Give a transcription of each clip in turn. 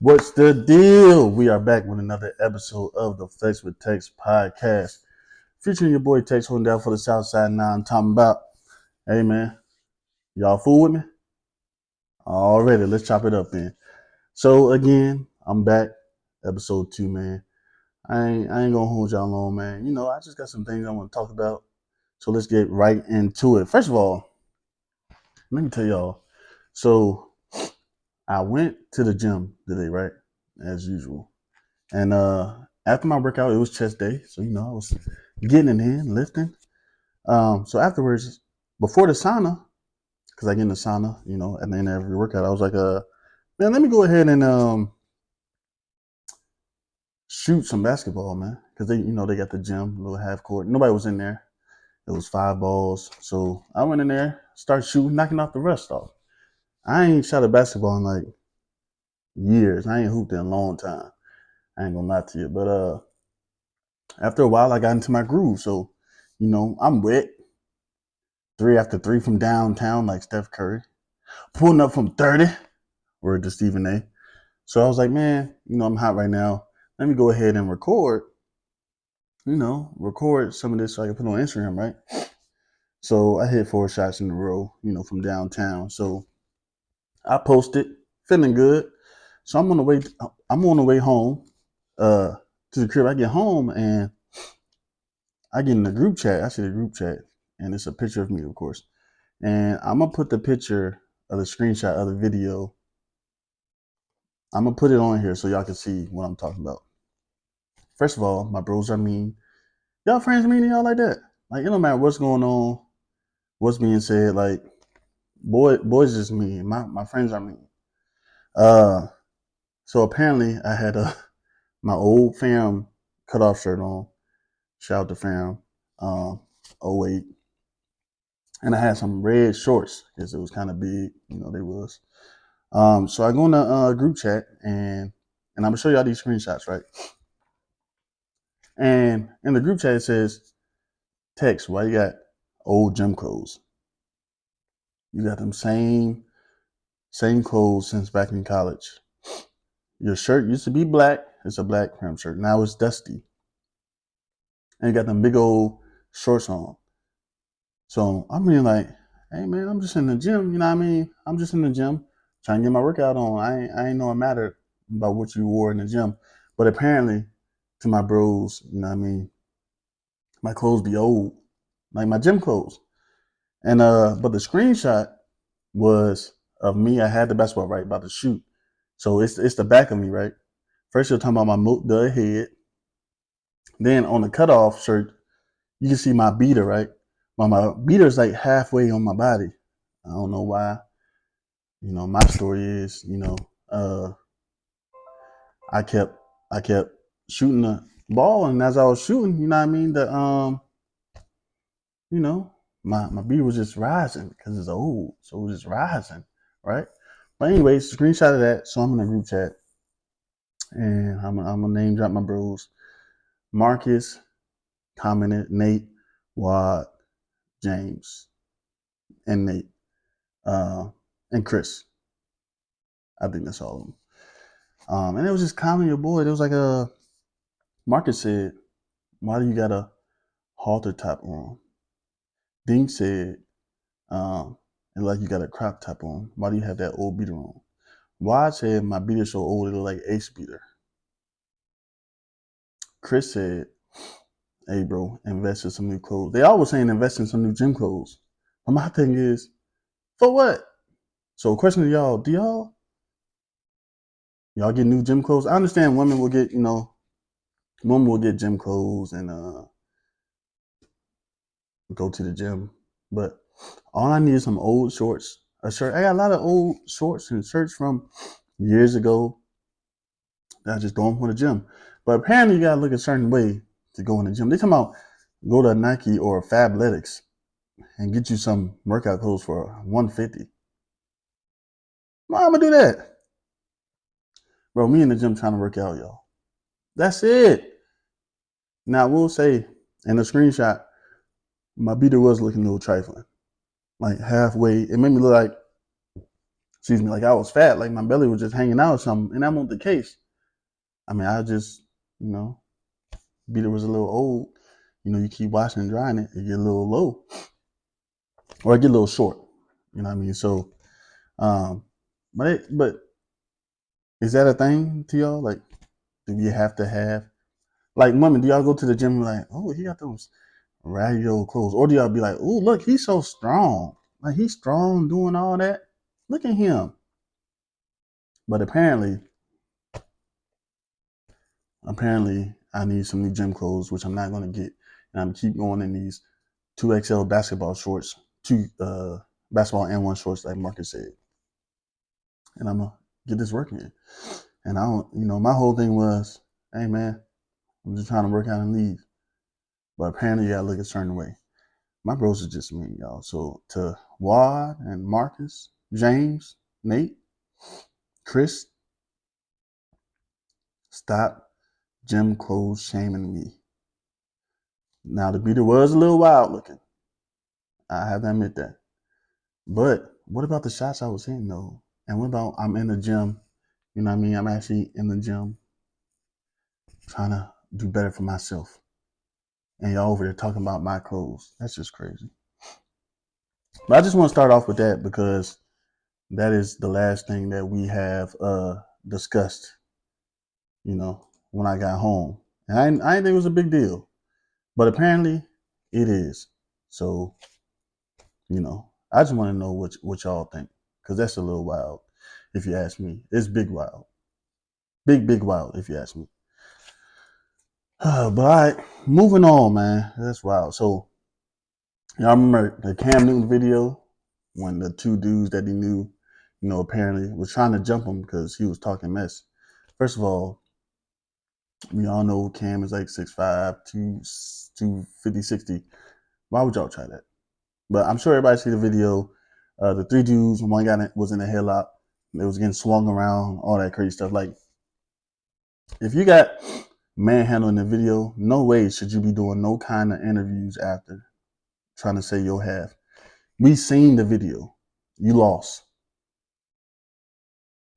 What's the deal? We are back with another episode of the Flex with Tex podcast, featuring your boy Tex holding down for the South Side. Now I'm talking about, hey man, y'all fool with me? Already, let's chop it up then. So again, I'm back, episode 2, man. I ain't gonna hold y'all long, man. I just got some things I want to talk about. So let's get right into it. First of all, let me tell y'all. So I went to the gym today, right? As usual. And after my workout, it was chest day. So, I was getting it in, lifting. So afterwards, before the sauna, because I get in the sauna, at the end of every workout, I was like, man, let me go ahead and shoot some basketball, man. Because they got the gym, little half court. Nobody was in there. It was 5 balls. So I went in there, started shooting, knocking off the rust off. I ain't shot a basketball in like years. I ain't hooped in a long time. I ain't gonna lie to you. But after a while, I got into my groove. So, I'm wet. 3 after 3 from downtown, like Steph Curry. Pulling up from 30, word to Stephen A. So I was like, man, I'm hot right now. Let me go ahead and record some of this so I can put on Instagram, right? So I hit 4 shots in a row, from downtown. So I posted, feeling good. So I'm on the way home, uh, to the crib. I get home and I get in the group chat. I see the group chat, and it's a picture of me, of course. And I'm gonna put the picture of the screenshot of the video. I'm gonna put it on here so y'all can see what I'm talking about. First of all, my bros are mean. Y'all friends mean to y'all like that? Like it don't matter what's going on, what's being said. Like boys just mean. My friends are mean. Uh, so apparently I had my old fam cutoff shirt on. Shout out to fam. Um, '08. And I had some red shorts because it was kind of big. They was. So I go in the group chat and I'm gonna show y'all these screenshots, right? And in the group chat it says, "Text, why you got old gym clothes? You got them same clothes since back in college. Your shirt used to be black. It's a black cram shirt. Now it's dusty. And you got them big old shorts on." So I'm being like, "Hey man, I'm just in the gym. You know what I mean? I'm just in the gym trying to get my workout on. I ain't know it mattered about what you wore in the gym." But apparently, to my bros, you know what I mean, my clothes be old, like my gym clothes. And but the screenshot was of me. I had the basketball right about to shoot, so it's the back of me, right. First you're talking about my the head. Then on the cutoff shirt, you can see my beater, right. My beater's like halfway on my body. I don't know why. My story is, uh, I kept I kept shooting the ball, and as I was shooting, you know what I mean, you know, my beat was just rising because it's old, so it was just rising, right? But anyways, screenshot of that. So I'm in a group chat, and I'm gonna name drop my bros. Marcus commented, Nate, Wad, James, and Nate, uh, and Chris. I think that's all of them. And it was just commenting your boy. It was like Marcus said, "Why do you got a halter top on?" Dink said, and like you got a crop top on. Why do you have that old beater on? Why said my beater so old it look like Ace beater. Chris said, "Hey bro, invest in some new clothes." They always saying invest in some new gym clothes. But my thing is, for what? So question to y'all, do y'all get new gym clothes? I understand women will get gym clothes and go to the gym. But all I need is some old shorts, a shirt. I got a lot of old shorts and shirts from years ago that I just don't want the gym. But apparently, you gotta look a certain way to go in the gym. They talking about go to Nike or Fabletics and get you some workout clothes for 150. Why I'm gonna do that, bro? Me in the gym trying to work out, y'all. That's it. Now I will say in the screenshot, my beater was looking a little trifling, like halfway. It made me look like sees me like I was fat, like my belly was just hanging out or something, and that wasn't the case. I mean, I just, you know, beater was a little old. You know, you keep washing and drying it, it get a little low, or it get a little short. You know what I mean? So, um, but is that a thing to y'all? Like, do you have to have like women? Do y'all go to the gym and be like, oh, he got those raggedy old clothes, or do y'all be like, oh, look, he's so strong, like he's strong doing all that. Look at him. But apparently, I need some new gym clothes, which I'm not gonna get, and I'm keep going in these 2XL basketball shorts, two basketball and one shorts, like Marcus said, and I'm gonna get this work in. And I don't, my whole thing was, hey man, I'm just trying to work out and leave. But apparently, you gotta look a certain way. My bros are just me, y'all. So to Wad and Marcus, James, Nate, Chris, stop gym clothes shaming me. Now the beater was a little wild looking. I have to admit that. But what about the shots I was hitting though? And what about I'm in the gym? You know what I mean? I'm actually in the gym trying to do better for myself. And y'all over there talking about my clothes. That's just crazy. But I just want to start off with that because that is the last thing that we have discussed, when I got home. And I didn't think it was a big deal. But apparently it is. So, I just want to know what y'all think. Because that's a little wild, if you ask me. It's big wild. Big wild, if you ask me. But all right, moving on, man. That's wild. So, y'all remember the Cam Newton video when the two dudes that he knew, apparently was trying to jump him because he was talking mess. First of all, we all know Cam is like 6'5", 250, 60. Why would y'all try that? But I'm sure everybody see the video. The three dudes, one guy was in a headlock. They was getting swung around, all that crazy stuff. Like, if you got manhandling the video, no way should you be doing no kind of interviews after trying to say your half. We seen the video. You lost.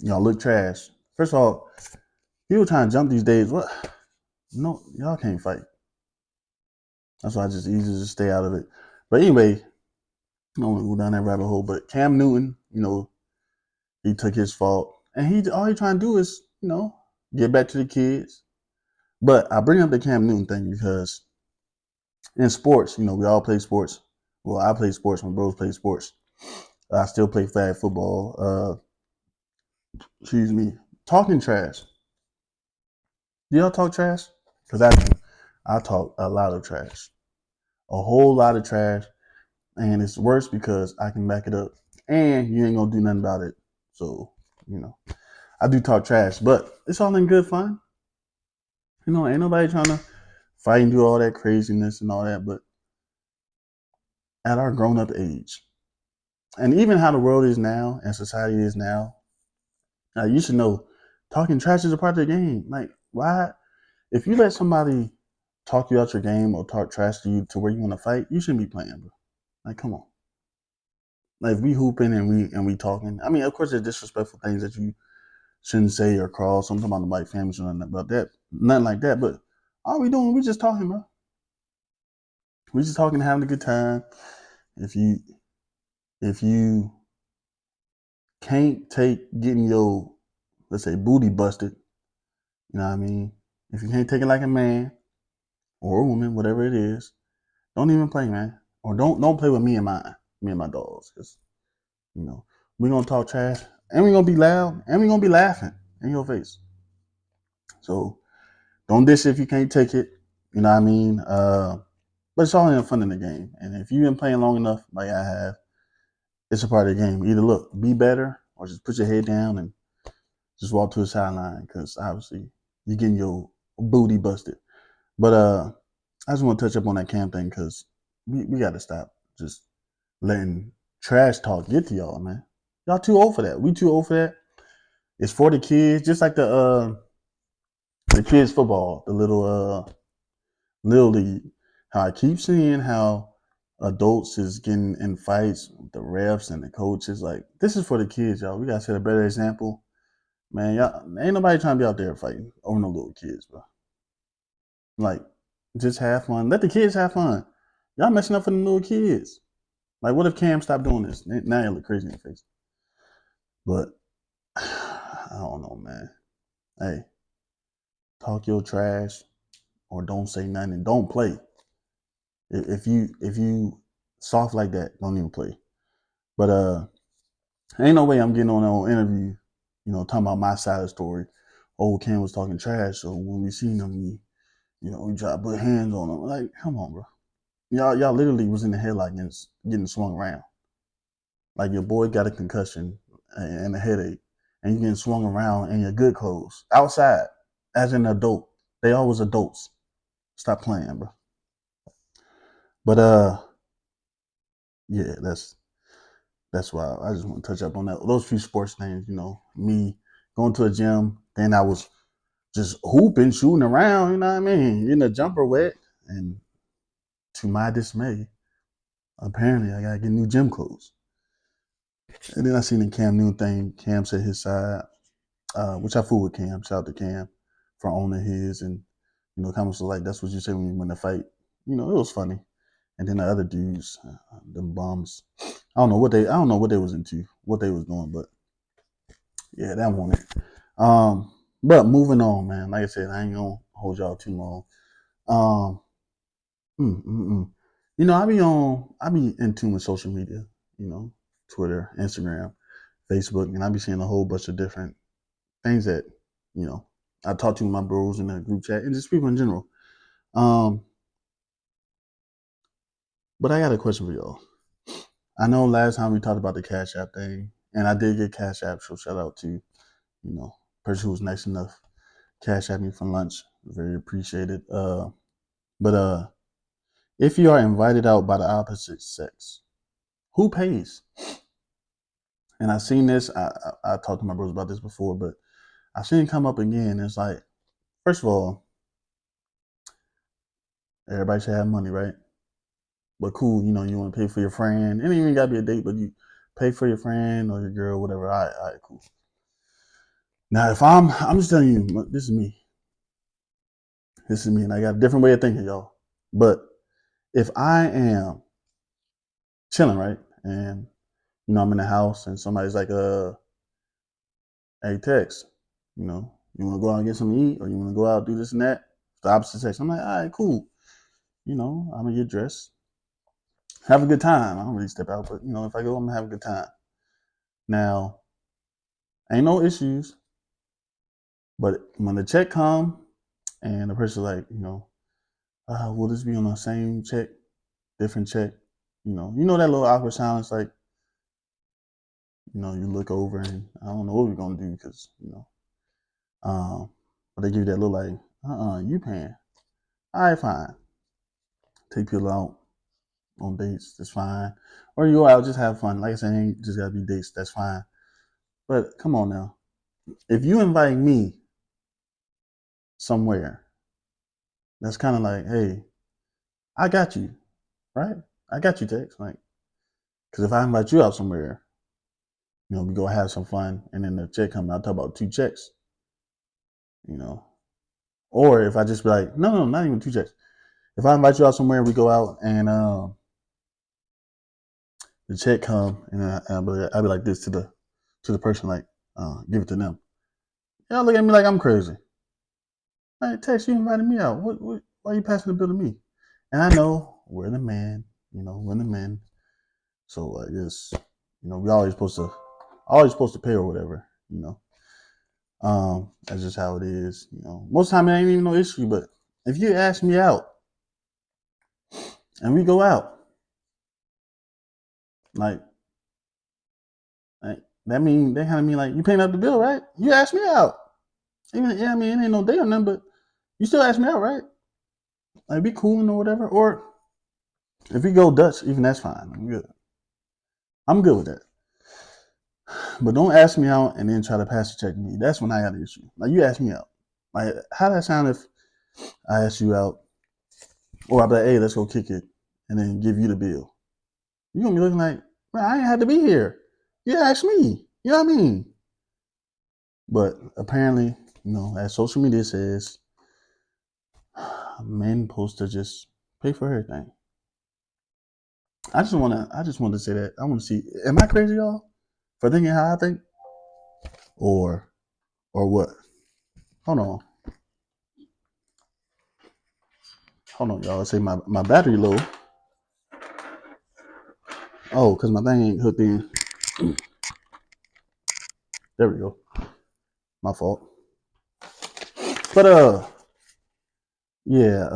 Y'all look trash. First of all, people trying to jump these days. What? No, y'all can't fight. That's why it's just easy to stay out of it. But anyway, I don't want to go down that rabbit hole. But Cam Newton, he took his fault, and all he trying to do is, get back to the kids. But I bring up the Cam Newton thing because in sports, we all play sports. Well, I play sports. My bros play sports. I still play flag football. Excuse me. Talking trash. Do y'all talk trash? Because I do. I talk a lot of trash. A whole lot of trash. And it's worse because I can back it up. And you ain't going to do nothing about it. So, I do talk trash. But it's all in good fun. Ain't nobody trying to fight and do all that craziness and all that. But at our grown up age, and even how the world is now and society is now, you should know talking trash is a part of the game. Like, why? If you let somebody talk you out your game or talk trash to you to where you want to fight, you shouldn't be playing, bro. Like, come on. Like, if we hooping and we talking, I mean, of course, there's disrespectful things that you shouldn't say or cross. I'm talking about the white families or nothing about that, nothing like that. But all we doing, we just talking, bro. We just talking, having a good time. If you can't take getting your, let's say, booty busted, you know what I mean? If you can't take it like a man or a woman, whatever it is, don't even play, man. Or don't play with me and my dogs, because we're gonna talk trash and we're gonna be loud and we're gonna be laughing in your face. So don't dish if you can't take it. You know what I mean? But it's all in fun in the game. And if you've been playing long enough, like I have, it's a part of the game. Either look, be better, or just put your head down and just walk to the sideline, because obviously you're getting your booty busted. But I just want to touch up on that Cam thing because we got to stop just letting trash talk get to y'all, man. Y'all too old for that. We too old for that. It's for the kids, just like the kids football, the little league. How I keep seeing how adults is getting in fights with the refs and the coaches. Like, this is for the kids, y'all. We gotta set a better example. Man, y'all ain't nobody trying to be out there fighting over no little kids, bro. Like, just have fun. Let the kids have fun. Y'all messing up for the little kids. Like, what if Cam stopped doing this? Now you look crazy in the face. But I don't know, man. Hey, talk your trash or don't say nothing and don't play. If you soft like that, don't even play. But ain't no way I'm getting on an interview, talking about my side of the story. Old Cam was talking trash, so when we seen him, we try to put hands on him. Like, come on, bro. Y'all literally was in the headlock getting swung around. Like, your boy got a concussion and a headache, and you getting swung around in your good clothes outside as an adult. They always adults. Stop playing, bro. But yeah, that's why I just want to touch up on that. Those few sports things, me going to a gym, then I was just hooping, shooting around, you know what I mean, getting a jumper wet, and to my dismay, apparently I gotta get new gym clothes. And then I seen the Cam Newton thing. Cam said his side, which I fool with Cam. Shout out to Cam for owning his, and comments was like, "That's what you say when you win a fight." It was funny. And then the other dudes, them bums, I don't know what they was into, what they was doing, but yeah, that one. But moving on, man. Like I said, I ain't gonna hold y'all too long. Um, mm, mm, mm. I be in tune with social media. Twitter, Instagram, Facebook, and I be seeing a whole bunch of different things that I talk to my bros in the group chat and just people in general. But I got a question for y'all. I know last time we talked about the Cash App thing, and I did get Cash App, so shout out to person who was nice enough Cash App me for lunch. Very appreciated. But if you are invited out by the opposite sex, who pays? And I've seen this. I talked to my bros about this before, but I've seen it come up again. It's like, first of all, everybody should have money, right? But cool, you want to pay for your friend. It ain't even gotta be a date, but you pay for your friend or your girl, whatever. All right, cool. Now, if I'm just telling you, this is me. This is me, and I got a different way of thinking, y'all. But if I am chilling, right, and I'm in the house, and somebody's like, hey, Tex, you want to go out and get something to eat, or you want to go out and do this and that? The opposite sex. I'm like, all right, cool. I'm gonna get dressed, have a good time. I don't really step out, but if I go, I'm gonna have a good time. Now, ain't no issues, but when the check come and the person like, will this be on the same check, different check? That little awkward silence, like, you look over and I don't know what we're gonna do because, but they give you that little like, you paying. All right, fine. Take people out on dates, that's fine. Or you go out, just have fun. Like I said, it ain't just gotta be dates, that's fine. But come on now. If you invite me somewhere, that's kind of like, hey, I got you, right? I got you, Tex. Like, because if I invite you out somewhere, we go have some fun, and then the check come out, talk about two checks, you know. Or if I just be like, no, not even two checks. If I invite you out somewhere, we go out, and the check come, and I'll be like this to the person, like, give it to them. Y'all look at me like I'm crazy. Like, Tex, you invited me out. What? Why are you passing the bill to me? And I know we're the man, we're the men. So I guess, we always supposed to pay or whatever. That's just how it is. Most time it ain't even no issue. But if you ask me out and we go out, like that kind of mean like you paying up the bill, right? You asked me out. Even it ain't no day or nothing, but you still ask me out, right? Like, be cool or whatever. Or if we go Dutch, even that's fine. I'm good with that. But don't ask me out and then try to pass the check to me. That's when I got an issue. Like, you ask me out. Like, how that sound if I ask you out, or I'll be like, hey, let's go kick it, and then give you the bill. You're gonna be looking like, man, I ain't had to be here. You asked me. You know what I mean? But apparently, as social media says, men supposed to just pay for everything. I just want to say that. I want to see, am I crazy, y'all, for thinking how I think? Or what? Hold on. Hold on, y'all. Say my battery low. Oh, because my thing ain't hooked in. There we go. My fault. But yeah,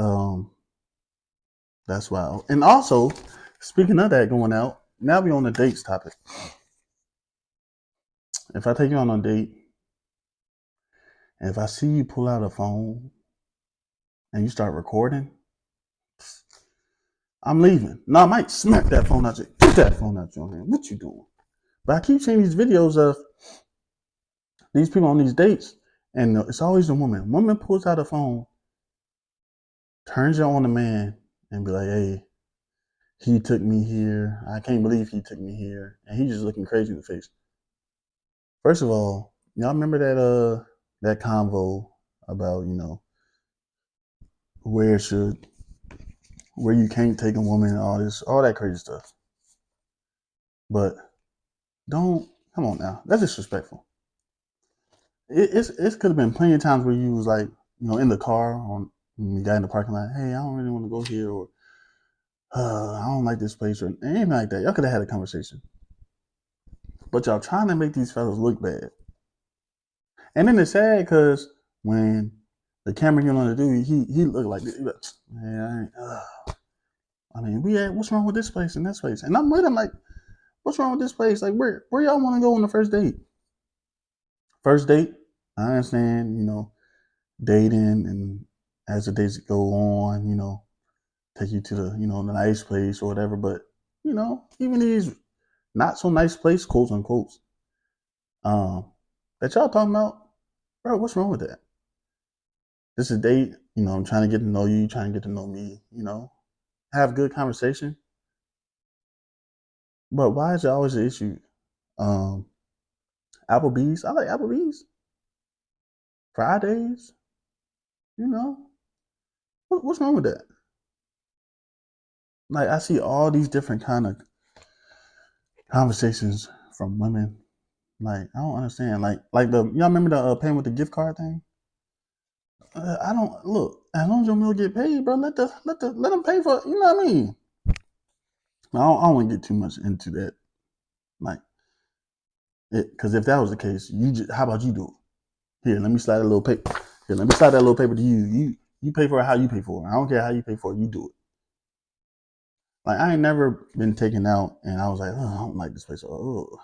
that's wild. And also, speaking of that going out, now we on the dates topic. If I take you on a date, and if I see you pull out a phone and you start recording, I'm leaving. No, I might smack that phone out. Get that phone out your hand. What you doing? But I keep seeing these videos of these people on these dates, and it's always a woman. Woman pulls out a phone, turns it on the man, and be like, "Hey, he took me here. I can't believe he took me here," and he's just looking crazy in the face. First of all, y'all remember that convo about where should where you can't take a woman and all that crazy stuff. But don't come on now. That's disrespectful. It could have been plenty of times where you was like, in the car on when you got in the parking lot. Hey, I don't really want to go here, or I don't like this place, or anything like that. Y'all could have had a conversation. But y'all trying to make these fellas look bad. And then it's sad because when the camera get on the dude, he looked like this. He like, man, I mean, what's wrong with this place and this place? And I'm with him like, what's wrong with this place? Like, where y'all want to go on the first date? First date, I understand, dating and as the days go on, take you to the nice place or whatever. But even these not so nice place, quotes unquote, um, that y'all talking about, bro, what's wrong with that? This is a date, I'm trying to get to know you, trying to get to know me, have good conversation. But why is it always an issue? Um, Applebee's, I like Applebee's. Fridays, you know, what's wrong with that? Like I see all these different kind of conversations from women. Like I don't understand. Like y'all remember the paying with the gift card thing? I don't look as long as your meal get paid, bro. Let them pay for it. You know what I mean? I don't want to get too much into that. Like because if that was the case, how about you do it? Here, let me slide a little paper. Here, let me slide that little paper to you. You pay for it how you pay for it. I don't care how you pay for it. You do it. Like I ain't never been taken out, and I was like, oh, I don't like this place. Oh,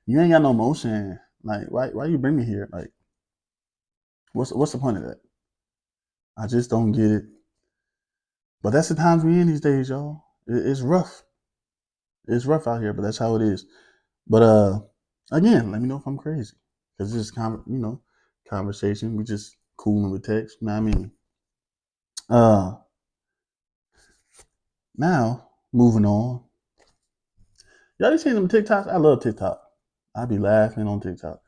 you ain't got no motion. Like why you bring me here? Like what's the point of that? I just don't get it. But that's the times we in these days, y'all. It's rough. It's rough out here, but that's how it is. But again, let me know if I'm crazy, because this is conversation. We just cooling with text. You know what I mean? Uh, now moving on. Y'all seen them TikToks? I love TikTok. I be laughing on TikTok.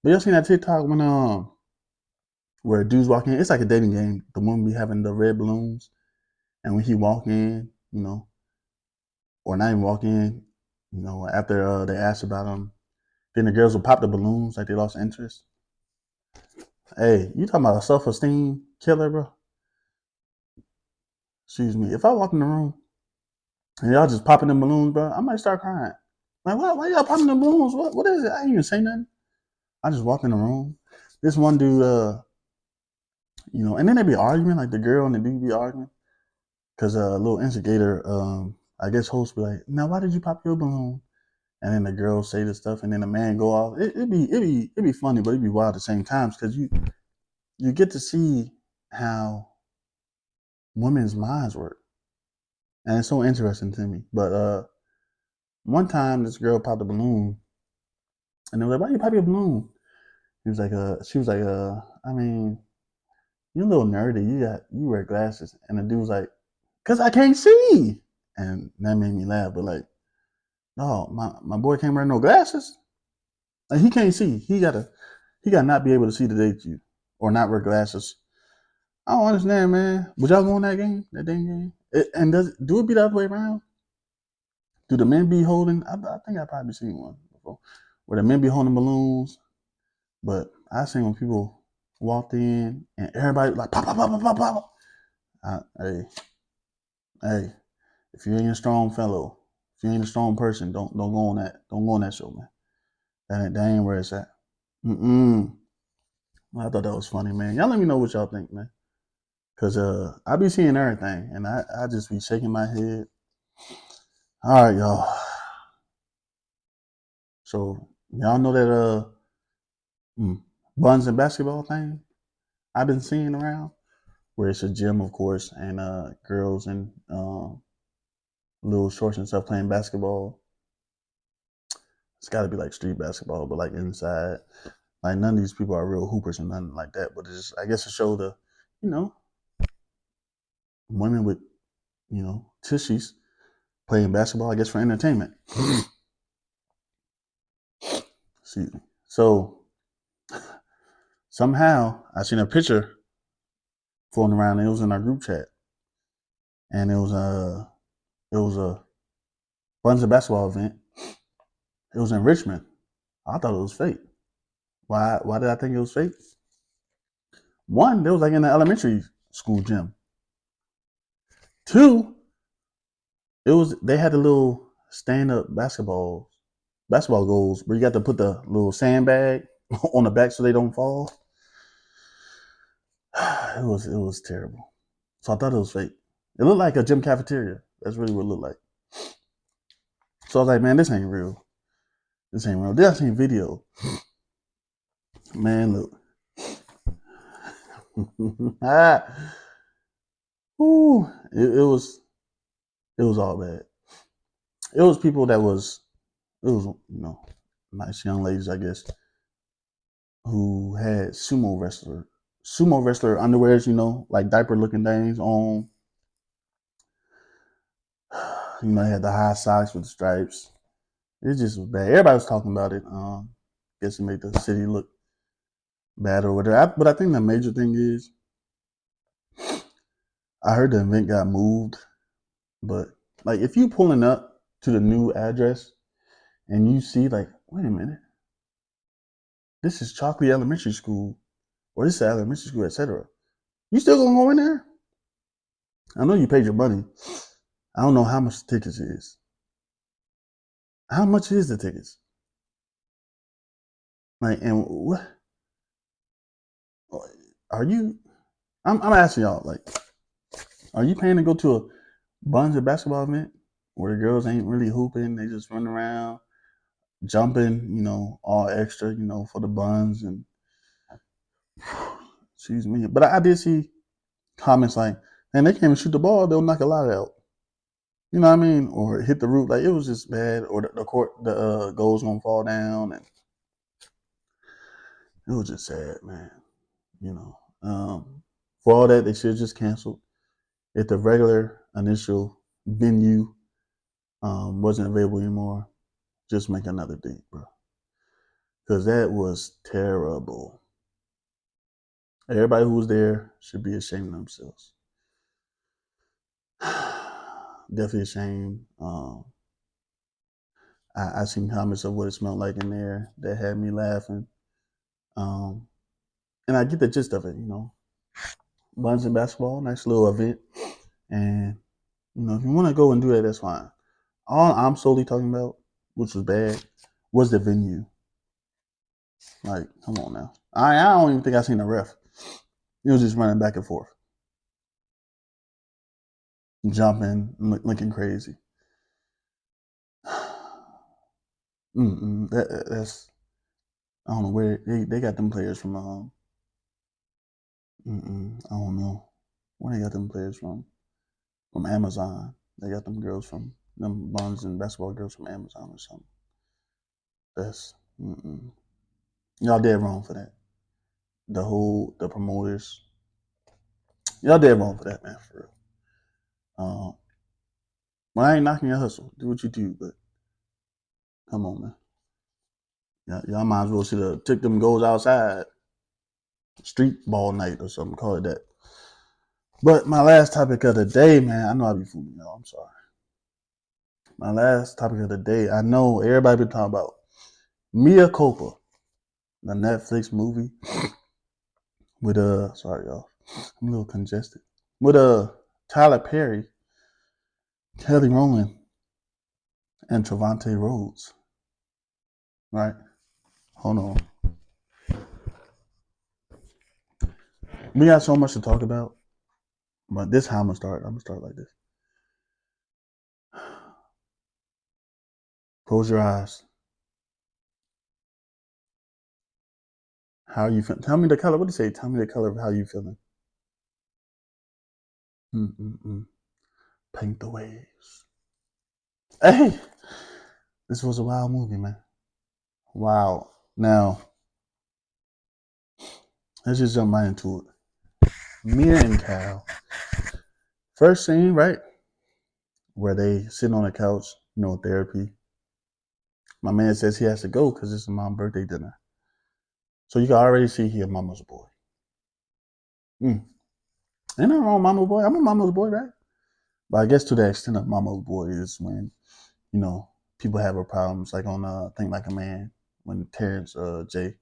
But y'all seen that TikTok when where dudes walk in? It's like a dating game. The one be having the red balloons, and when he walk in, or not even walk in, after they ask about him, then the girls will pop the balloons like they lost interest. Hey, you talking about a self-esteem killer, bro? Excuse me. If I walk in the room and y'all just popping them balloons, bro, I might start crying. Like, why y'all popping the balloons? What is it? I ain't even say nothing. I just walk in the room. This one dude, and then they be arguing, like the girl and the dude be arguing. Cause a little instigator, I guess host be like, now why did you pop your balloon? And then the girl say this stuff, and then the man go off. It be funny, but it be wild at the same time because you get to see how women's minds work, and it's so interesting to me. But one time this girl popped a balloon, and they were like, "Why you pop your balloon?" She was like, I mean, you're a little nerdy. You wear glasses, and the dude was like, "Cause I can't see." And that made me laugh. But like, no, my boy can't wear no glasses. Like he can't see. He gotta not be able to see to date you or not wear glasses. I don't understand, man. Would y'all go on that game? That dang game? And do it be the other way around? Do the men be holding? I think I probably seen one before, where the men be holding balloons. But I seen when people walked in and everybody like pop pop pop pop pop pop. Hey, if you ain't a strong fellow, if you ain't a strong person, don't go on that. Don't go on that show, man. That ain't where it's at. Mm-mm. I thought that was funny, man. Y'all let me know what y'all think, man. Cause I be seeing everything, and I just be shaking my head. All right, y'all. So y'all know that buns and basketball thing I've been seeing around, where it's a gym, of course, and girls in little shorts and stuff playing basketball. It's got to be like street basketball, but like inside. Like none of these people are real hoopers and nothing like that. But it's just, I guess, to show the, you know, women with, tushies playing basketball. I guess for entertainment. Excuse me. So somehow I seen a picture floating around. And it was in our group chat, and it was a Buns of basketball event. It was in Richmond. I thought it was fake. Why? Why did I think it was fake? One, it was like in the elementary school gym. Two, they had a little stand up basketball goals where you got to put the little sandbag on the back so they don't fall. It was terrible. So I thought it was fake. It looked like a gym cafeteria. That's really what it looked like. So I was like, man, this ain't real. This ain't real. Then I seen video. Man, look. Ooh, it was all bad. It was people it was nice young ladies, I guess, who had sumo wrestler underwears, like diaper looking things on. They had the high socks with the stripes. It just was bad. Everybody was talking about it. Guess it made the city look bad or whatever. But I think the major thing is, I heard the event got moved, but like if you pulling up to the new address and you see like, wait a minute, this is Chalkley Elementary School, or this is elementary school, etc. You still gonna go in there? I know you paid your money. I don't know how much the tickets is. How much is the tickets? Like, and what are you? I'm asking y'all. Like, are you paying to go to a Buns and basketball event where the girls ain't really hooping? They just run around, jumping, all extra, for the buns and excuse me. But I did see comments like, "Man, they can't even shoot the ball. They'll knock a lot out." You know what I mean? Or hit the roof. Like it was just bad. Or the court, the goal's gonna fall down, and it was just sad, man. You know, for all that, they should have just canceled. If the regular initial venue wasn't available anymore, just make another date, bro. Because that was terrible. Everybody who was there should be ashamed of themselves. Definitely ashamed. I seen comments of what it smelled like in there that had me laughing. Um, and I get the gist of it, Buns and basketball, nice little event. And, if you want to go and do that, that's fine. All I'm solely talking about, which was bad, was the venue. Like, come on now. I don't even think I seen a ref. He was just running back and forth, jumping, looking crazy. That's I don't know where they got them players from. I don't know where they got them players from. From Amazon. They got them girls from them buns and basketball girls from Amazon or something. That's y'all dead wrong for that. The promoters, y'all dead wrong for that, man. For real. Well, I ain't knocking your hustle. Do what you do, but come on, man. Y'all might as well should have took them goals outside, street ball night or something. Call it that. But my last topic of the day, man. I know I be fooling y'all. I'm sorry. My last topic of the day. I know everybody been talking about Mea Culpa, the Netflix movie with sorry y'all, I'm a little congested. With Tyler Perry, Kelly Rowland, and Trevante Rhodes. Right? Hold on. We got so much to talk about, but this how I'm gonna start. I'm gonna start like this. Close your eyes. How are you feeling? Tell me the color. What do you say? Tell me the color of how you feeling. Mm-mm-mm. Paint the waves. Hey, this was a wild movie, man. Wow. Now, let's just jump right into it. Mia and Cal. First scene, right? Where they sitting on the couch, therapy. My man says he has to go because it's a mom's birthday dinner. So you can already see he a mama's boy. Ain't nothing wrong with mama's boy. I'm a mama's boy, right? But I guess to the extent of mama's boy is when, people have problems, like on Think Like a Man, when Terrence J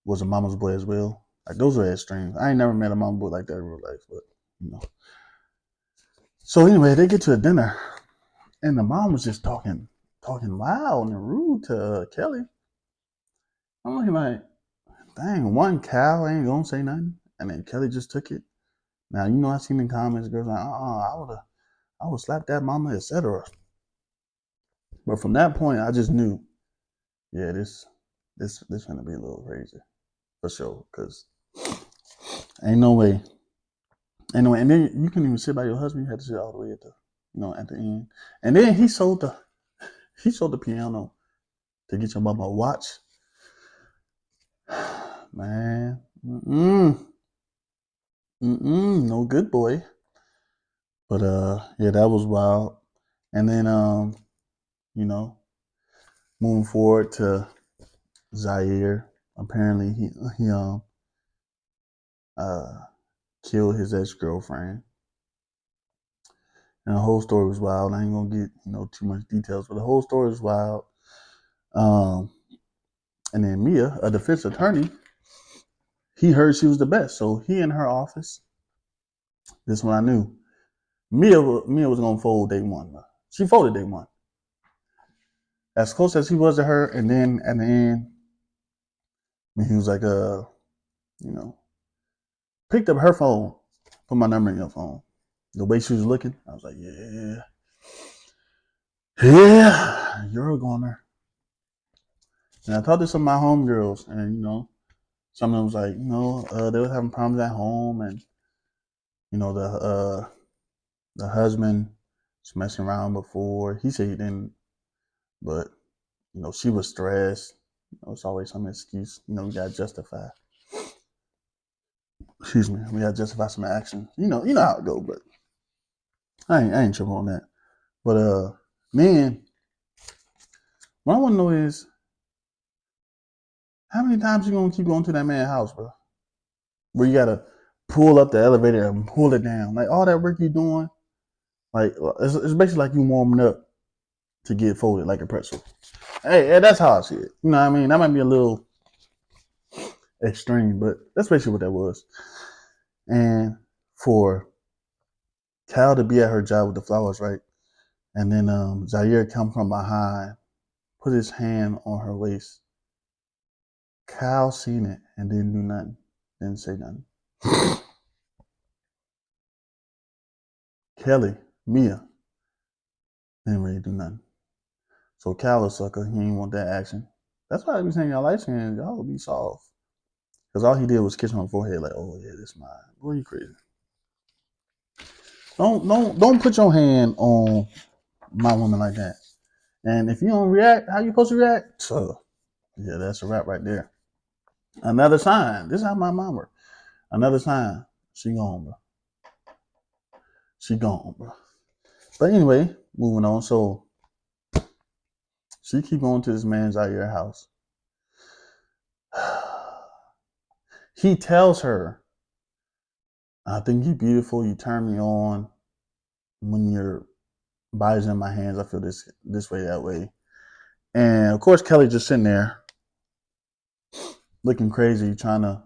was a mama's boy as well. Like those were extremes. I ain't never met a mama's boy like that in real life, but you know. So anyway, they get to a dinner, and the mom was just talking loud and rude to Kelly. I'm looking like, dang, one cow ain't gonna say nothing, and then Kelly just took it. Now I seen in comments, girls like, I would slap that mama, etc. But from that point, I just knew, yeah, this gonna be a little crazy for sure, cause ain't no way. Anyway, and then you couldn't even sit by your husband. You had to sit all the way at the end. And then he sold the piano to get your mama a watch. Man, no good boy. But yeah, that was wild. And then you know, moving forward to Zaire. Apparently, he uh killed his ex girlfriend. And the whole story was wild. I ain't gonna get too much details, but the whole story was wild. Um, and then Mia, a defense attorney, he heard she was the best, so he in her office. This one I knew. Mia was gonna fold day one. She folded day one. As close as he was to her, and then at the end, when he was like, you know, picked up her phone, put my number in your phone. The way she was looking, I was like, yeah, you're a goner. And I talked to some of my homegirls, and some of them was like, they were having problems at home, and the husband was messing around before. He said he didn't, but she was stressed. It's always some excuse. We gotta justify. Excuse me. We gotta justify some action. You know how it go, but I ain't tripping on that. But man, what I want to know is how many times you gonna keep going to that man's house, bro? Where you gotta pull up the elevator and pull it down, like all that work you doing, like it's basically like you warming up to get folded like a pretzel. Hey, that's how I see it. You know what I mean? That might be a little extreme, but that's basically what that was. And for Cal to be at her job with the flowers, right? And then Zaire come from behind, put his hand on her waist. Cal seen it and didn't do nothing, didn't say nothing. Kelly, Mia, didn't really do nothing. So Cal a sucker, he ain't want that action. That's why I be saying y'all light skin, y'all will be soft. Because all he did was kiss on her forehead, like, oh yeah, this mine. Boy, you crazy. Don't put your hand on my woman like that. And if you don't react, how you supposed to react? So yeah, that's a wrap right there. Another sign. This is how my mom worked. Another sign. She gone, bro. She gone, bro. But anyway, moving on. So she keep going to this man's Zaire house. He tells her, I think you're beautiful. You turn me on when your body's in my hands. I feel this way, that way. And of course, Kelly just sitting there looking crazy, trying to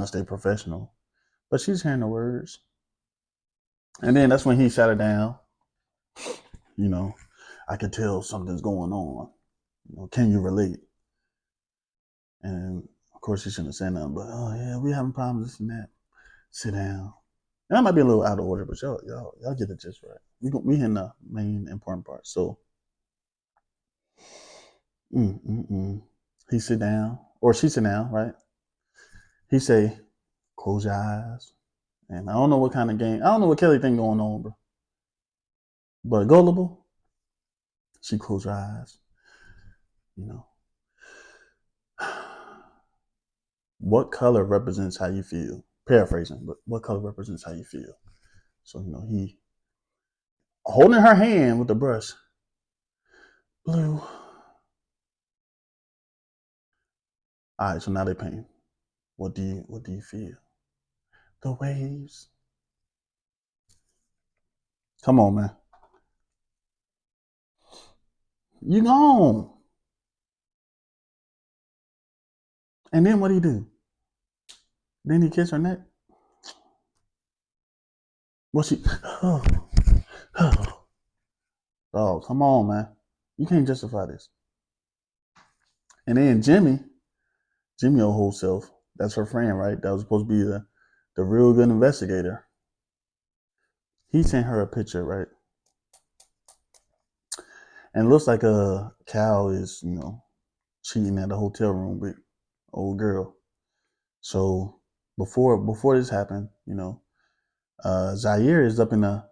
stay professional. But she's hearing the words. And then that's when he sat her down. You know, I could tell something's going on. Can you relate? And of course, she shouldn't have said nothing, but oh yeah, we having problems, this and that. Sit down. And that might be a little out of order, but y'all get the gist right. We in the main important part. So, he sit down, or she sit down, right? He say, close your eyes. And I don't know what kind of game, I don't know what Kelly thing going on, bro. But gullible, she closed her eyes. You know, what color represents how you feel? Paraphrasing, but what color represents how you feel? So, he holding her hand with the brush. Blue. All right, so now they paint. What do you feel? The waves. Come on, man. You gone. And then what do you do? Then he kiss her neck. What she? Oh, oh. Oh, come on, man. You can't justify this. And then Jimmy, old whole self. That's her friend, right? That was supposed to be the real good investigator. He sent her a picture, right? And it looks like a cow is, cheating at the hotel room with old girl. So before this happened, Zaire is up in a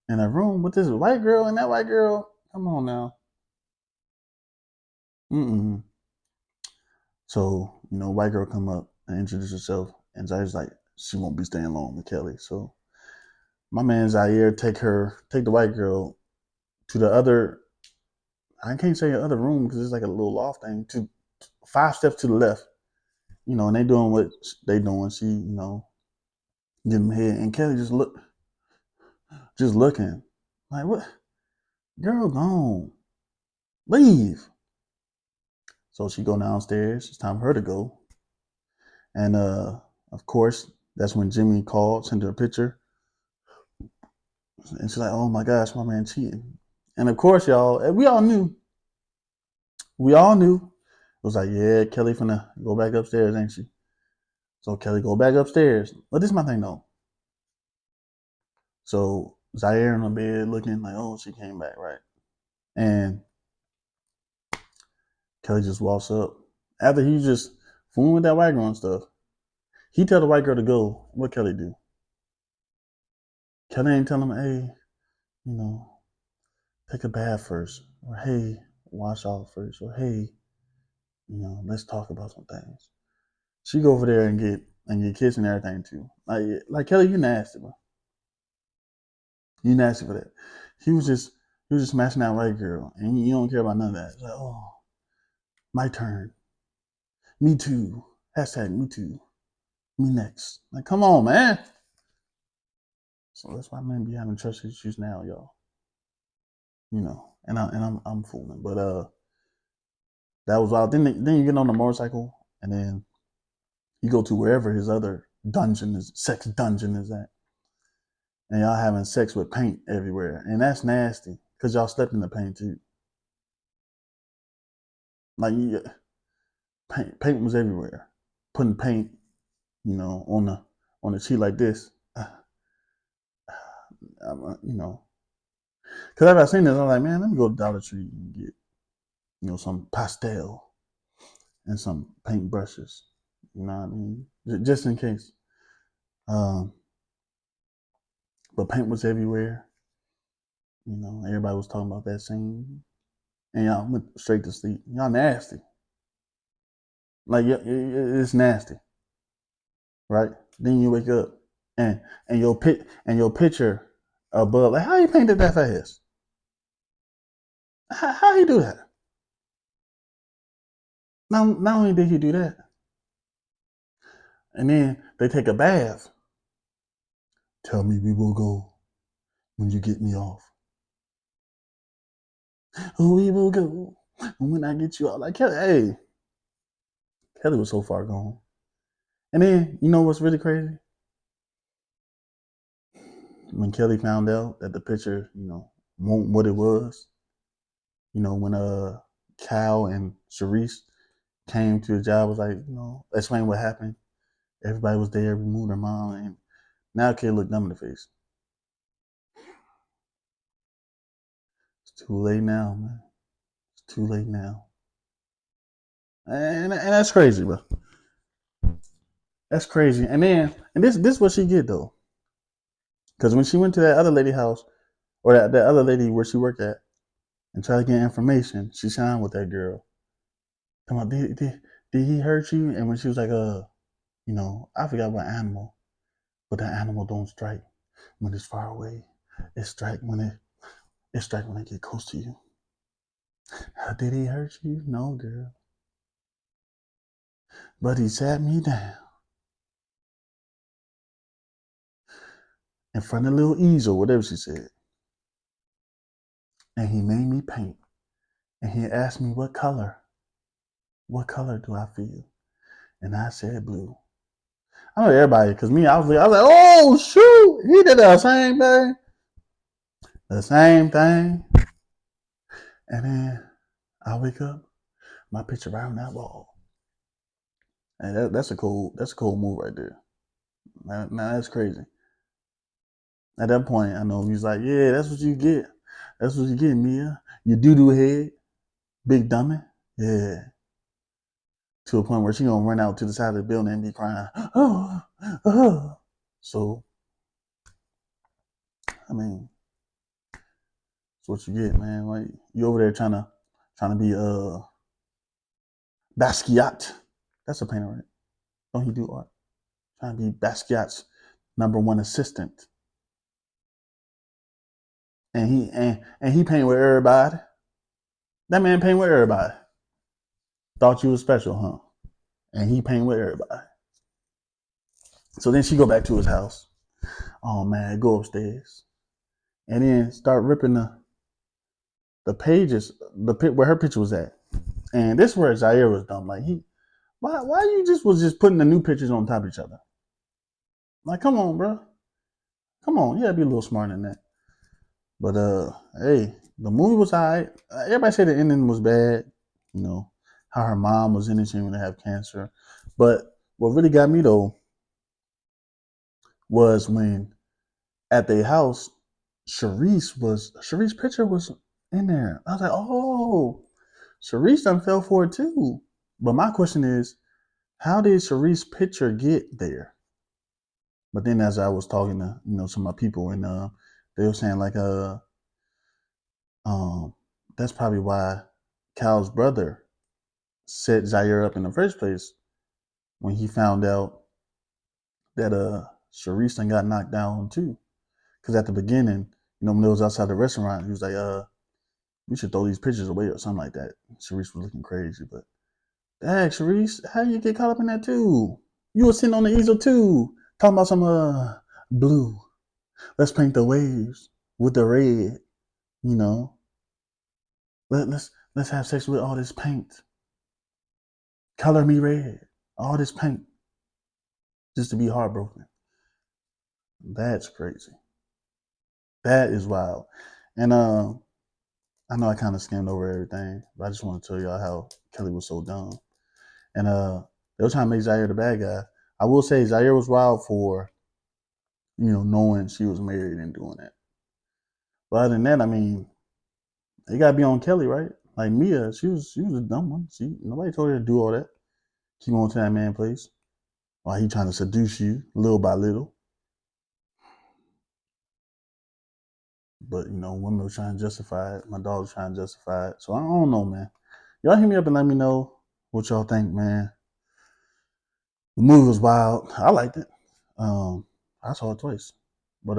room with this white girl and that white girl. Come on now. Mm-mm. So, white girl come up and introduce herself, and Zaire's like, she won't be staying long with Kelly. So my man Zaire take the white girl to the other, I can't say the other room because it's like a little loft thing, to 5 steps to the left, and they doing what they doing. She, getting head, and Kelly just looking like, what? Girl, gone. Leave. So she go downstairs. It's time for her to go. And of course, that's when Jimmy called, sent her a picture. And she's like, oh my gosh, my man cheating. And of course, y'all, we all knew. It was like, yeah, Kelly finna go back upstairs, ain't she? So Kelly go back upstairs. But this is my thing though. So Zaire in the bed looking like, oh, she came back, right? And Kelly just walks up. After he just fooling with that white girl and stuff, he tell the white girl to go. What Kelly do? Kelly ain't tell him, hey, you know, take a bath first. Or hey, wash off first. Or hey, let's talk about some things. She go over there and get kissed and everything too. Like Kelly, you nasty, bro. You nasty for that. He was just smashing that white girl, and you don't care about none of that. It's like, oh, my turn. Me too. Hashtag me too. Me next. Like, come on, man. So that's why men be having trust issues now, y'all. I'm fooling, but that was wild. Then you get on the motorcycle, and then you go to wherever his other sex dungeon is at, and y'all having sex with paint everywhere, and that's nasty because y'all slept in the paint too. Like paint was everywhere. Putting paint, on the sheet like this. Because after I seen this, I was like, man, let me go to Dollar Tree and get, some pastel and some paint brushes. You know what I mean? Just in case. Um, but paint was everywhere. Everybody was talking about that scene. And y'all went straight to sleep. Y'all nasty. Like, it's nasty. Right? Then you wake up and your picture a bug. Like, how he painted that fast? How he do that? Not only did he do that, and then they take a bath. Tell me we will go when you get me off. We will go when I get you out. Like, hey, Kelly was so far gone. And then, you know what's really crazy? When Kelly found out that the picture, weren't what it was, when Cal and Sharice came to the job, was like, explain what happened. Everybody was there, removed their mom, and now Kelly looked dumb in the face. It's too late now, man. It's too late now. And that's crazy, bro. That's crazy. And this is what she did though. Because when she went to that other lady house, or that other lady where she worked at, and tried to get information, she signed with that girl. Come on, did he hurt you? And when she was like, I forgot what animal, but that animal don't strike when it's far away. It strike when it get close to you. Did he hurt you? No, girl. But he sat me down in front of the little easel, whatever she said, and he made me paint. And he asked me what color do I feel? And I said blue. I know everybody, because me, I was like, oh shoot, he did the same thing. The same thing. And then I wake up, my picture right on that wall. And that's a cool move right there. Now that's crazy. At that point, I know he's like, yeah, that's what you get. That's what you get, Mia. You doo-doo head, big dummy. Yeah. To a point where she gonna run out to the side of the building and be crying. Oh, oh. So, I mean, that's what you get, man. Like, you over there trying to be Basquiat. That's a painter, right? Don't he do art? Trying to be Basquiat's #1 assistant. And he paint with everybody. That man paint with everybody. Thought you was special, huh? And he paint with everybody. So then she go back to his house. Oh man, go upstairs. And then start ripping the pages, where her picture was at. And this is where Zaire was dumb. Like why you was just putting the new pictures on top of each other? Like, come on, bro. Come on, you gotta be a little smarter than that. But hey, the movie was alright. Everybody said the ending was bad. How her mom was innocent when they have cancer. But what really got me though was when at their house, Sharice's picture was in there. I was like, oh, Sharice done fell for it too. But my question is, how did Sharice's picture get there? But then as I was talking to some of my people, and they were saying like that's probably why Cal's brother set Zaire up in the first place when he found out that Sharice done got knocked down too. Because at the beginning, when they was outside the restaurant, he was like, we should throw these pictures away or something like that. Sharice was looking crazy, but dang, Sharice, how you get caught up in that too? You were sitting on the easel too, talking about some blue. Let's paint the waves with the red. You know, let's have sex with all this paint. Color me red. All this paint just to be heartbroken. That's crazy. That is wild. And I know I kind of skimmed over everything, but I just want to tell y'all how Kelly was so dumb. And they were trying to make Zaire the bad guy. I will say Zaire was wild for, knowing she was married and doing that. But other than that, I mean, you gotta be on Kelly, right? Like Mia, she was a dumb one. Nobody told her to do all that. Keep on to that man place while he trying to seduce you little by little. But women were trying to justify it. My dog was trying to justify it. So I don't know, man. Y'all hit me up and let me know what y'all think, man. The movie was wild. I liked it. I saw it twice. But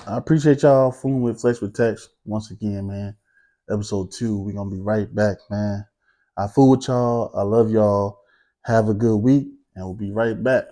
I appreciate y'all fooling with Flex with Text once again, man. Episode 2. We're gonna be right back, man. I fool with y'all. I love y'all. Have a good week, and we'll be right back.